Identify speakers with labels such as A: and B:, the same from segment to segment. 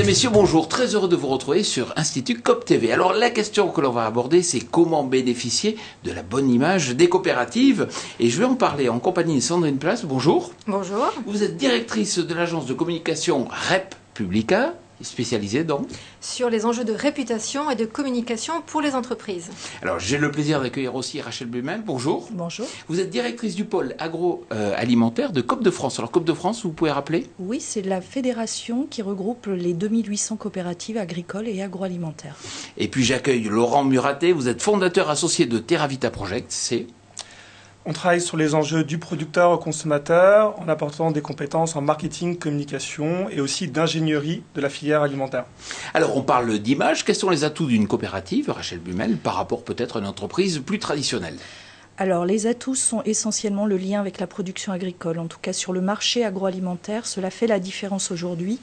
A: et messieurs, bonjour. Très heureux de vous retrouver sur Institut COP TV. Alors, la question que l'on va aborder, c'est comment bénéficier de la bonne image des coopératives. Et je vais en parler en compagnie de Sandrine Place. Bonjour.
B: Bonjour.
A: Vous êtes directrice de l'agence de communication REP Publica, spécialisée dans...
B: Sur les enjeux de réputation et de communication pour les entreprises.
A: Alors, j'ai le plaisir d'accueillir aussi Rachel Blumel. Bonjour.
C: Bonjour.
A: Vous êtes directrice du pôle agroalimentaire de COP de France. Alors, COP de France, vous pouvez rappeler?
C: Oui, c'est la fédération qui regroupe les 2800 coopératives agricoles et agroalimentaires.
A: Et puis, j'accueille Laurent Muraté. Vous êtes fondateur associé de Terravita Project.
D: On travaille sur les enjeux du producteur au consommateur en apportant des compétences en marketing, communication et aussi d'ingénierie de la filière alimentaire.
A: Alors, on parle d'image. Quels sont les atouts d'une coopérative, Rachel Blumel, par rapport peut-être à une entreprise plus traditionnelle?
C: Alors, les atouts sont essentiellement le lien avec la production agricole. En tout cas, sur le marché agroalimentaire, cela fait la différence aujourd'hui.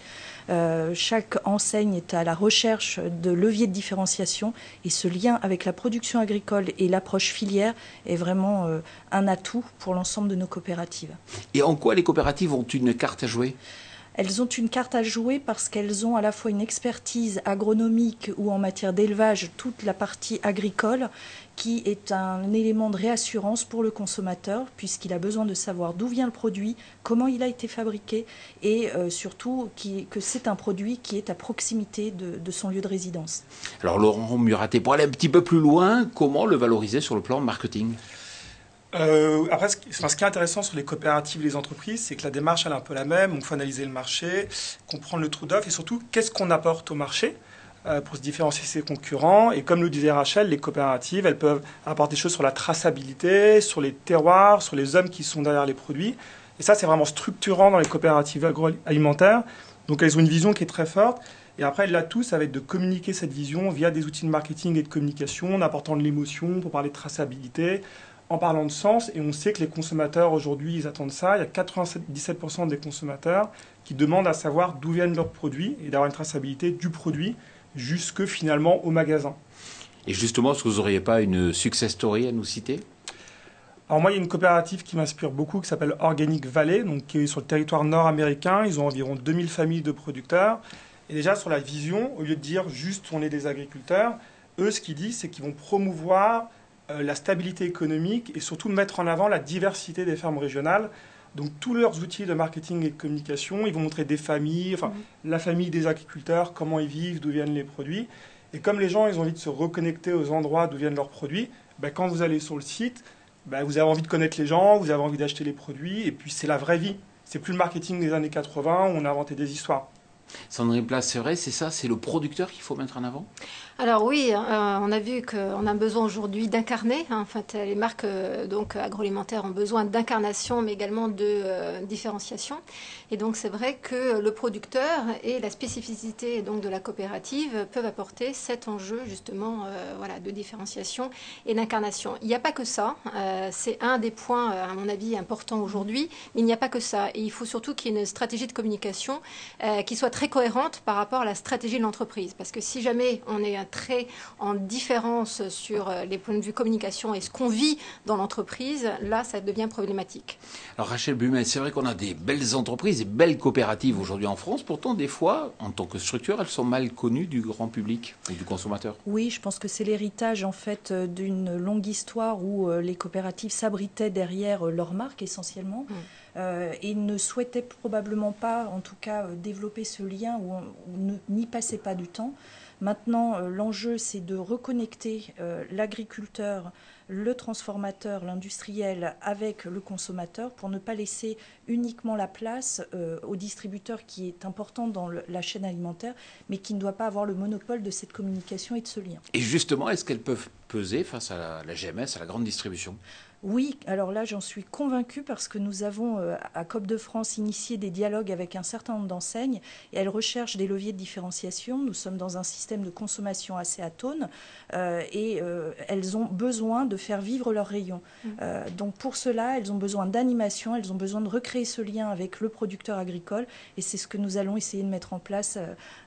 C: Chaque enseigne est à la recherche de leviers de différenciation et ce lien avec la production agricole et l'approche filière est vraiment un atout pour l'ensemble de nos coopératives.
A: Et en quoi les coopératives ont une carte à jouer ?
C: Elles ont une carte à jouer parce qu'elles ont à la fois une expertise agronomique ou en matière d'élevage, toute la partie agricole, qui est un élément de réassurance pour le consommateur, puisqu'il a besoin de savoir d'où vient le produit, comment il a été fabriqué, et surtout que c'est un produit qui est à proximité de son lieu de résidence.
A: Alors Laurent Muraté, pour aller un petit peu plus loin, comment le valoriser sur le plan marketing ?
D: Après, ce qui est intéressant sur les coopératives et les entreprises, c'est que la démarche elle est un peu la même. Il faut analyser le marché, comprendre le trou d'offre et surtout qu'est-ce qu'on apporte au marché pour se différencier de ses concurrents. Et comme le disait Rachel, les coopératives, elles peuvent apporter des choses sur la traçabilité, sur les terroirs, sur les hommes qui sont derrière les produits. Et ça, c'est vraiment structurant dans les coopératives agroalimentaires. Donc, elles ont une vision qui est très forte. Et après, l'atout, ça va être de communiquer cette vision via des outils de marketing et de communication, en apportant de l'émotion pour parler de traçabilité, en parlant de sens, et on sait que les consommateurs aujourd'hui, ils attendent ça. Il y a 97% des consommateurs qui demandent à savoir d'où viennent leurs produits et d'avoir une traçabilité du produit jusque finalement au magasin.
A: Et justement, est-ce que vous n'auriez pas une success story à nous citer ?
D: Alors moi, il y a une coopérative qui m'inspire beaucoup qui s'appelle Organic Valley, donc qui est sur le territoire nord-américain. Ils ont environ 2000 familles de producteurs. Et déjà, sur la vision, au lieu de dire juste on est des agriculteurs, eux, ce qu'ils disent, c'est qu'ils vont promouvoir la stabilité économique et surtout mettre en avant la diversité des fermes régionales. Donc tous leurs outils de marketing et de communication, ils vont montrer des familles, la famille des agriculteurs, comment ils vivent, d'où viennent les produits. Et comme les gens ils ont envie de se reconnecter aux endroits d'où viennent leurs produits, quand vous allez sur le site, vous avez envie de connaître les gens, vous avez envie d'acheter les produits, et puis c'est la vraie vie. C'est plus le marketing des années 80 où on a inventé des histoires.
A: Sandrine Place, c'est vrai, c'est ça, c'est le producteur qu'il faut mettre en avant ?
B: Alors oui, on a vu qu'on a besoin aujourd'hui d'incarner. En fait, les marques donc agroalimentaires ont besoin d'incarnation, mais également de différenciation. Et donc c'est vrai que le producteur et la spécificité donc de la coopérative peuvent apporter cet enjeu justement de différenciation et d'incarnation. Il n'y a pas que ça. C'est un des points, à mon avis, importants aujourd'hui. Mais il n'y a pas que ça. Et il faut surtout qu'il y ait une stratégie de communication qui soit très cohérente par rapport à la stratégie de l'entreprise. Parce que si jamais on est très en différence sur les points de vue communication et ce qu'on vit dans l'entreprise, là, ça devient problématique.
A: Alors Rachel Blumel, c'est vrai qu'on a des belles entreprises, des belles coopératives aujourd'hui en France. Pourtant, des fois, en tant que structure, elles sont mal connues du grand public ou du consommateur.
C: Oui, je pense que c'est l'héritage en fait d'une longue histoire où les coopératives s'abritaient derrière leur marque essentiellement. Et ne souhaitaient probablement pas, en tout cas, développer ce lien où on n'y passait pas du temps. Maintenant, l'enjeu, c'est de reconnecter l'agriculteur, le transformateur, l'industriel avec le consommateur pour ne pas laisser uniquement la place au distributeur qui est important dans la chaîne alimentaire, mais qui ne doit pas avoir le monopole de cette communication et de ce lien.
A: Et justement, est-ce qu'elles peuvent peser face à la GMS, à la grande distribution ?
C: Oui, alors là, j'en suis convaincue parce que nous avons, à COP de France, initié des dialogues avec un certain nombre d'enseignes et elles recherchent des leviers de différenciation. Nous sommes dans un système de consommation assez atone et elles ont besoin de faire vivre leurs rayons. Donc pour cela, elles ont besoin d'animation, elles ont besoin de recréer ce lien avec le producteur agricole et c'est ce que nous allons essayer de mettre en place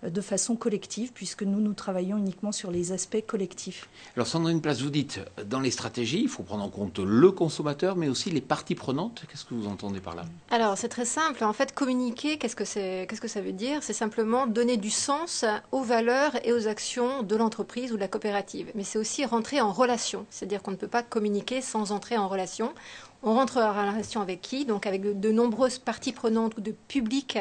C: de façon collective puisque nous travaillons uniquement sur les aspects collectifs.
A: Alors Sandrine Place, vous dites, dans les stratégies, il faut prendre en compte le le consommateur, mais aussi les parties prenantes. Qu'est-ce que vous entendez par là?
B: Alors, c'est très simple. En fait, communiquer, qu'est-ce que ça veut dire? C'est simplement donner du sens aux valeurs et aux actions de l'entreprise ou de la coopérative. Mais c'est aussi rentrer en relation. C'est-à-dire qu'on ne peut pas communiquer sans entrer en relation. On rentre en relation avec qui? Donc avec de nombreuses parties prenantes ou de publics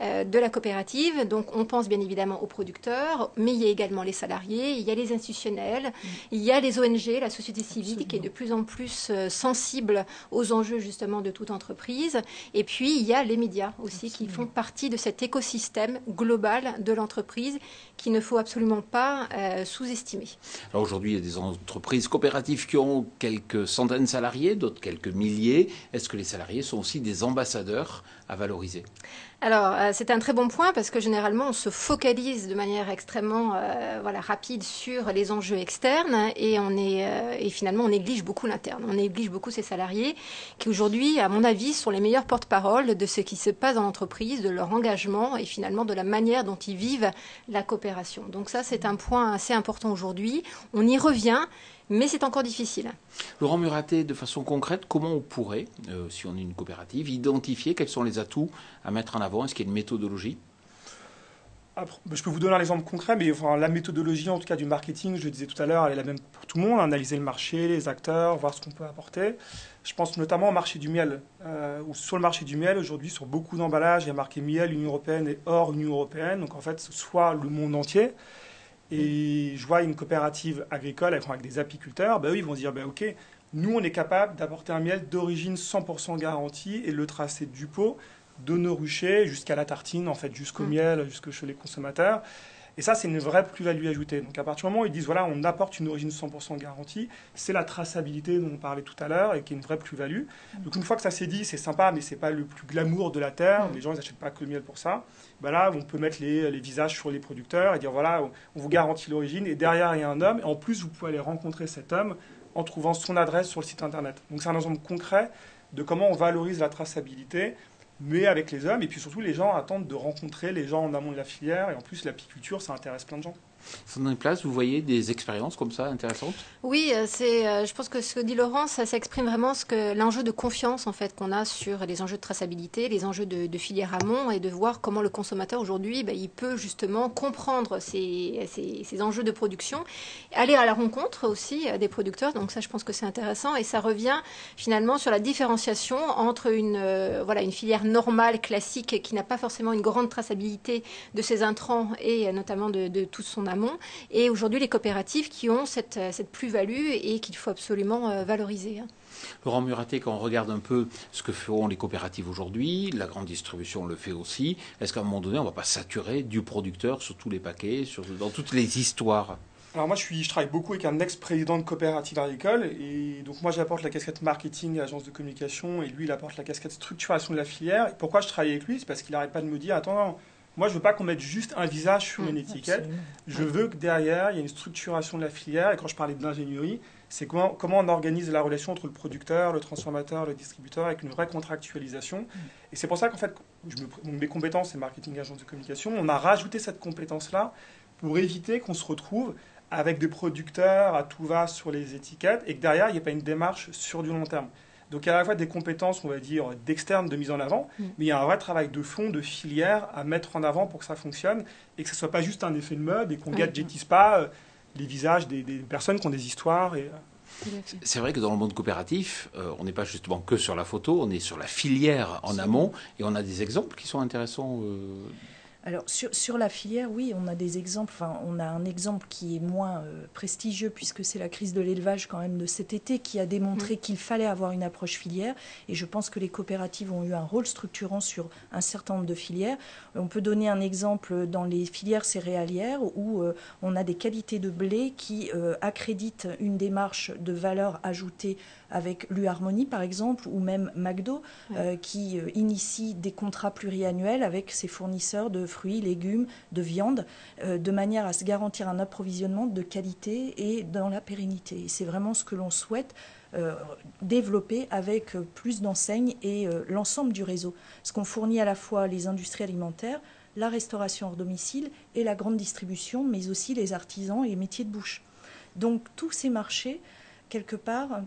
B: de la coopérative. Donc on pense bien évidemment aux producteurs, mais il y a également les salariés, il y a les institutionnels, il y a les ONG, la société civile. Absolument. Qui est de plus en plus sensible aux enjeux justement de toute entreprise. Et puis il y a les médias aussi. Absolument. Qui font partie de cet écosystème global de l'entreprise qu'il ne faut absolument pas sous-estimer.
A: Alors aujourd'hui, il y a des entreprises coopératives qui ont quelques centaines de salariés, d'autres quelques milliers. Est-ce que les salariés sont aussi des ambassadeurs à valoriser?
B: Alors, c'est un très bon point parce que généralement, on se focalise de manière extrêmement rapide sur les enjeux externes et finalement, on néglige beaucoup l'interne. On néglige beaucoup ces salariés qui aujourd'hui, à mon avis, sont les meilleurs porte-parole de ce qui se passe dans l'entreprise, de leur engagement et finalement de la manière dont ils vivent la coopération. Donc ça, c'est un point assez important aujourd'hui. On y revient. Mais c'est encore difficile.
A: Laurent Muratet, de façon concrète, comment on pourrait, si on est une coopérative, identifier quels sont les atouts à mettre en avant? Est-ce qu'il y a une méthodologie?
D: Je peux vous donner un exemple concret, mais la méthodologie, en tout cas du marketing, je le disais tout à l'heure, elle est la même pour tout le monde. Analyser le marché, les acteurs, voir ce qu'on peut apporter. Je pense notamment au marché du miel. Où sur le marché du miel, aujourd'hui, sur beaucoup d'emballages, il y a marqué miel, Union européenne et hors Union européenne. Donc en fait, soit le monde entier. Et je vois une coopérative agricole avec des apiculteurs, eux, ils vont dire, OK, nous, on est capable d'apporter un miel d'origine 100% garantie et le tracer du pot, de nos ruchers jusqu'à la tartine, en fait, jusqu'au miel, jusque chez les consommateurs. Et ça, c'est une vraie plus-value ajoutée. Donc à partir du moment où ils disent, voilà, on apporte une origine 100% garantie, c'est la traçabilité dont on parlait tout à l'heure et qui est une vraie plus-value. Donc une fois que ça s'est dit, c'est sympa, mais ce n'est pas le plus glamour de la terre. Les gens, ils n'achètent pas que le miel pour ça. Là, on peut mettre les visages sur les producteurs et dire, voilà, on vous garantit l'origine. Et derrière, il y a un homme. Et en plus, vous pouvez aller rencontrer cet homme en trouvant son adresse sur le site Internet. Donc c'est un exemple concret de comment on valorise la traçabilité, mais avec les hommes. Et puis surtout, les gens attendent de rencontrer les gens en amont de la filière. Et en plus, l'apiculture, ça intéresse plein de gens.
A: Dans les places, vous voyez des expériences comme ça intéressantes?
B: Oui, je pense que ce que dit Laurent, ça s'exprime vraiment l'enjeu de confiance en fait qu'on a sur les enjeux de traçabilité, les enjeux de filière amont et de voir comment le consommateur aujourd'hui, il peut justement comprendre ces enjeux de production, aller à la rencontre aussi des producteurs. Donc ça, je pense que c'est intéressant et ça revient finalement sur la différenciation entre une filière normale, classique, qui n'a pas forcément une grande traçabilité de ses intrants et notamment de tout son amont. Et aujourd'hui, les coopératives qui ont cette plus-value et qu'il faut absolument valoriser.
A: Laurent Muratet, quand on regarde un peu ce que font les coopératives aujourd'hui, la grande distribution le fait aussi, est-ce qu'à un moment donné, on ne va pas saturer du producteur sur tous les paquets, dans toutes les histoires?
D: Alors moi, je travaille beaucoup avec un ex-président de coopérative agricole. Et donc moi, j'apporte la casquette marketing à l'agence de communication et lui, il apporte la casquette structuration de la filière. Et pourquoi je travaille avec lui? C'est parce qu'il n'arrête pas de me dire, attends, moi, je ne veux pas qu'on mette juste un visage sur une étiquette. Absolument. Je veux que derrière, il y ait une structuration de la filière. Et quand je parlais d'ingénierie, c'est comment on organise la relation entre le producteur, le transformateur, le distributeur, avec une vraie contractualisation. Et c'est pour ça qu'en fait, mes compétences, c'est marketing, agence de communication. On a rajouté cette compétence-là pour éviter qu'on se retrouve avec des producteurs à tout va sur les étiquettes et que derrière, il n'y ait pas une démarche sur du long terme. Donc il y a à la fois des compétences, on va dire, d'externe, de mise en avant, mais il y a un vrai travail de fond, de filière à mettre en avant pour que ça fonctionne et que ce ne soit pas juste un effet de mode et qu'on ne gadgetise pas les visages des personnes qui ont des histoires.
A: C'est vrai que dans le monde coopératif, on n'est pas justement que sur la photo, on est sur la filière en amont et on a des exemples qui sont intéressants.
C: Alors, sur la filière, oui, on a des exemples. Enfin, on a un exemple qui est moins prestigieux puisque c'est la crise de l'élevage quand même de cet été qui a démontré qu'il fallait avoir une approche filière. Et je pense que les coopératives ont eu un rôle structurant sur un certain nombre de filières. On peut donner un exemple dans les filières céréalières où on a des qualités de blé qui accréditent une démarche de valeur ajoutée avec l'U-Harmonie, par exemple, ou même McDo, qui initie des contrats pluriannuels avec ses fournisseurs de fruits, légumes, de viande, de manière à se garantir un approvisionnement de qualité et dans la pérennité. Et c'est vraiment ce que l'on souhaite développer avec plus d'enseignes et l'ensemble du réseau. Parce qu'on fournit à la fois les industries alimentaires, la restauration hors domicile et la grande distribution, mais aussi les artisans et les métiers de bouche. Donc tous ces marchés, quelque part,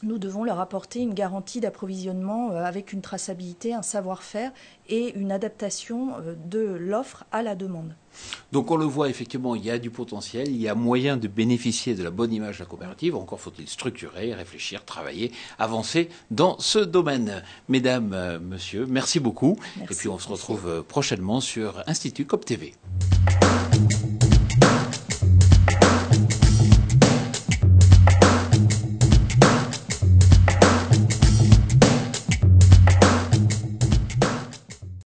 C: nous devons leur apporter une garantie d'approvisionnement avec une traçabilité, un savoir-faire et une adaptation de l'offre à la demande.
A: Donc on le voit effectivement, il y a du potentiel, il y a moyen de bénéficier de la bonne image de la coopérative. Encore faut-il structurer, réfléchir, travailler, avancer dans ce domaine. Mesdames, messieurs, merci beaucoup.
C: Merci.
A: Et puis on se retrouve prochainement sur Institut COP TV.